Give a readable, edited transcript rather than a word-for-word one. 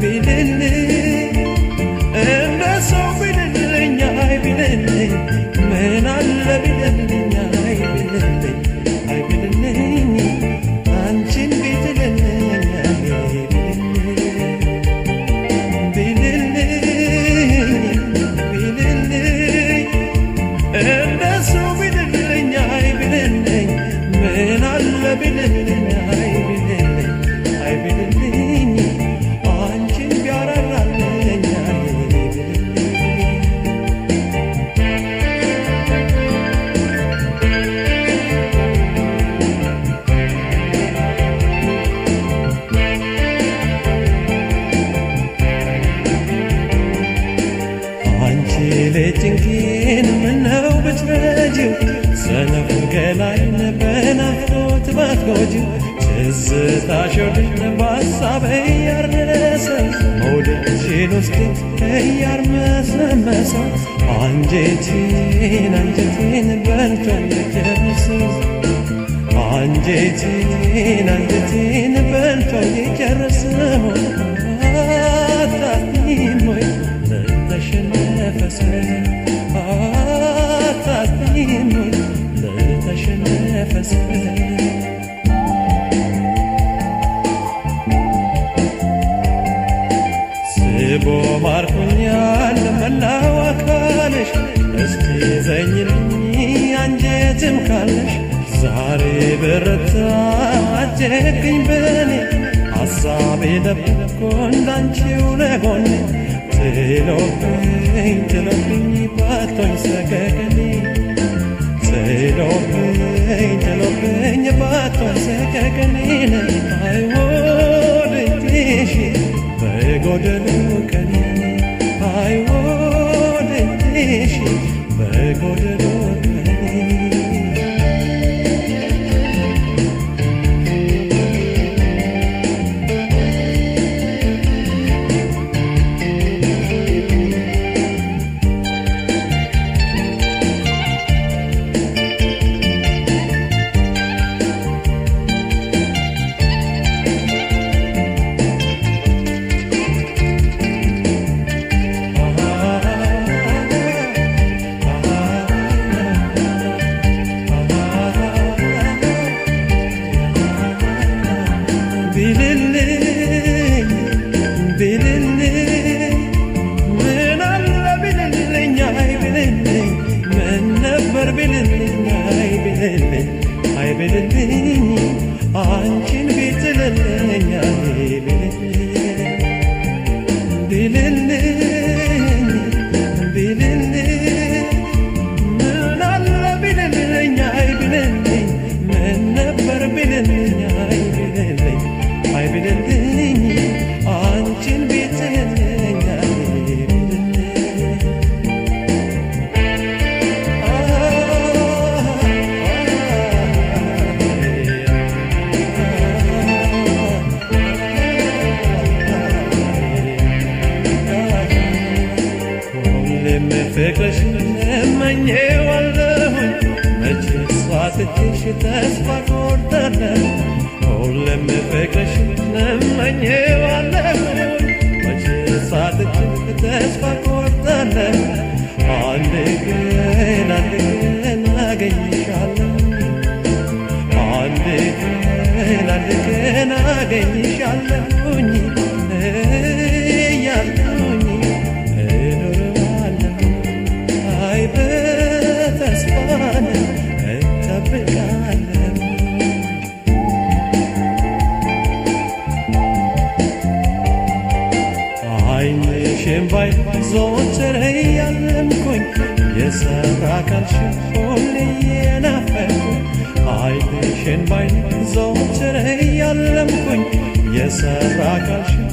ቢልልኝ እንደ ሰው ቢልልኝ አይ ቢልልኝ ምን አለ ቢልልኝ አይ ቢልልኝ አይ ቢልልኝ አንቺን ቢልልኝ አይ ቢልልኝ ቢልልኝ እንደ ሰው ቢልልኝ አይ ቢልልኝ ምን አለ ቢልልኝ አይ ቢልልኝ አይ ቢልልኝ አንቺን ቢያራራልኝ አይ አንቺ ለጭንቄን ምነው ብትረጂው ሰነፍ ገላይን በናፍቆት ባትጎጂው ትዝታሽ ወዲህ በሀሳብ እያረሰኝ መውደድሽን ውስጤ እያርመሰመሰው አንጀቴን በልቶ የጨረሰው አንጀቴን በልቶ የጨረሰው አታጥቂም ወይ ለተሸነፈ ሰው አታጥቂም ወይ ለተሸነፈ ሰው ስቦ ማርኮኛል መላው አካልሽ እስኪ ዘኝልኝ አንጀትም ካለሽ ዛሬ በረታ አጀግኝ በኔ ሐሳቤ ለብኮ እንዳንቺው ለጎኔ ትሎብኝ ባቶኝ ሰቀቀኔ ትሎብኝ ባቶኝ ሰቀቀኔ አይወድሽ በጎደሉ ቀኔ አይወድሽ በጎደሉ ቀኔ ቢልልኝ ምን አለ ቢልልኝ አይ ቢልልኝ ምን ነበር ቢልልኝ አይ ቢልልኝ አይ ቢልልኝ አንቺን ቢጥልልኝ አይ ቢልልኝ ቢልልኝ ምን አለ ቢልልኝ አይ ቢልልኝ ምን ነበር ቢልልኝ አይ ቢልልኝ አይ ቢልልኝ አንቺን ቢጥልልኝ አይ ሁሌም ፍቅርሽን እመኘዋለሁኝ መቼ ሳትሽ ተስፋ ቆርጣለሁ ሁሌም ፍቅርሽን እመኘዋለሁኝ መቼ ሳትሽ ተስፋ ቆርጣለሁ አንድ ቀን አገኝሻለሁ አንድ ቀን አገኝሻለሁኝ እያልኩኝ እኖራለሁ አይ በተስፋ እጠብቃለሁ ዓይንሽን ባይ ዘወትር እያለምኩኝ የሰራ አካልሽን ሁሌ እየናፈቅኩኝ ዓይንሽን ባይ ዘወትር እያለምኩኝ የሰራ አካልሽን